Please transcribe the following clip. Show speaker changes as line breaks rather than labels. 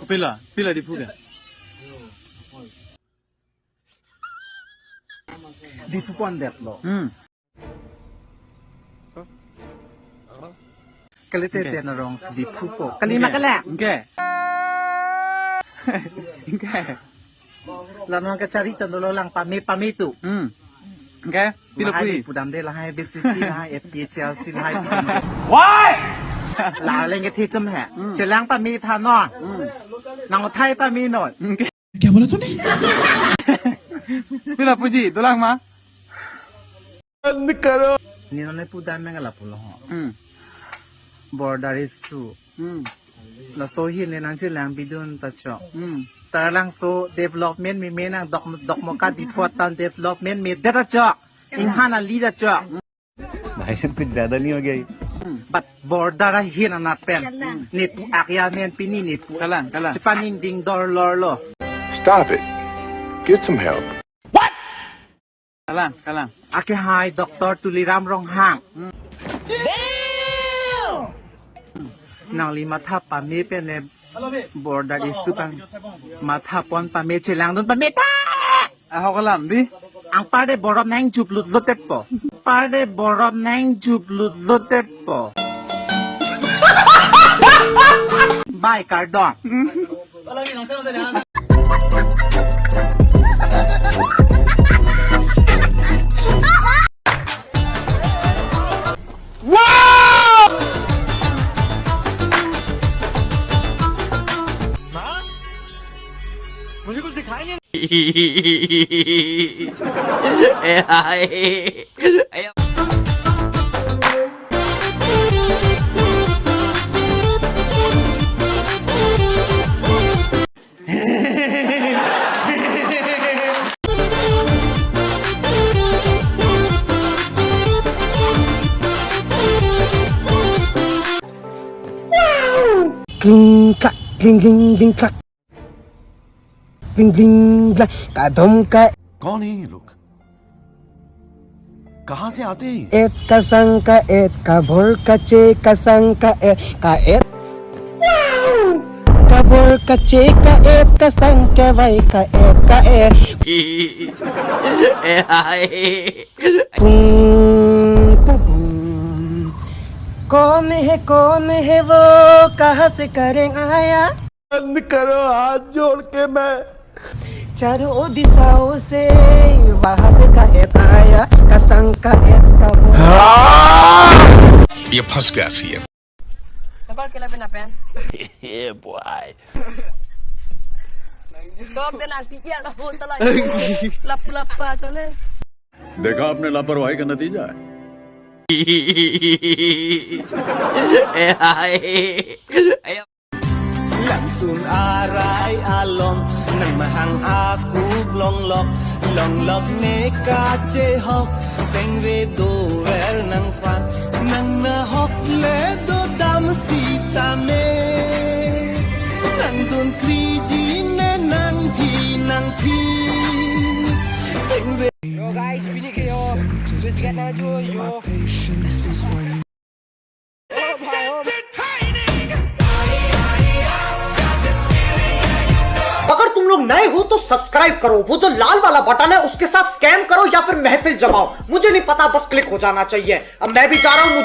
pila di puga.
Di pupuan det lo. Kalite te na rong di pupo. Kalima kala.
Ingke. Ingke.
Lanon ka carita dolo lang pamitu.
Ingke. Pila pui.
Pudam de la hai bit city la hai FPHL sin hai.
Why?
La leng ke thitum ha. Chelang pami tha no. Nang thai pami no.
क्या बोला तूने? Pila puji, dolang ma.
Ni no ne pudam mengala pulo ho.
Hmm.
Border isu. La so hi ne nang chelang bidun ta cho.
Hmm.
Tarang so development mi menang dok moka di tan development mi data cho. Inhana lida cho.
भाई साहब कुछ ज्यादा नहीं हो गया ये?
But border hi na nat pen. Ni pu akya men pini ni pu.
Kalang, kalang.
Sipaning ding dor lor lo.
Stop it. Get some help.
Kalang, kalang.
Ake hai doktor tuliram rong hang. Nang lima tha pa me pen ne border isu pang matha pon pa me chelang don pa me ta.
Ako kalam di.
Ang pade borop nang jup lut lutet po. Pade borop nang jup lut lutet po. Bye Cardon.
King clack, king clack, king clack, का धुम का
कौन है ये लोग? कहाँ से आते हैं?
एत का संग का एत का भोर का चे का संग का एत का भोर का चे का एत का संग का वाई का एत का एत कौन है वो कहाँ से करें आया
बंद करो हाथ जोड़ के मैं
चारों दिशाओं से वहाँ से का एत आया का संग का एत का
ये फंस गया सी है
Record kila pinapen.
Yeah boy.
Kok din ang piya na po talaga. Lap pa chole.
देखा आपने लापरवाही का नतीजा है.
Langsung aray along nang mahang aku long lok neka hok seng ve do ver nang fan nang na hok le do dam sita me nang dun kriji ne nang pi seng ve.
Yo guys, pini kayo. Biscuit na jo yo. अगर तुम लोग नए हो तो subscribe करो, वो जो लाल वाला बटन है उसके साथ स्कैम करो या फिर महफिल जमाओ, मुझे नहीं पता, बस क्लिक हो जाना चाहिए। अब मैं भी जा रहा हूँ।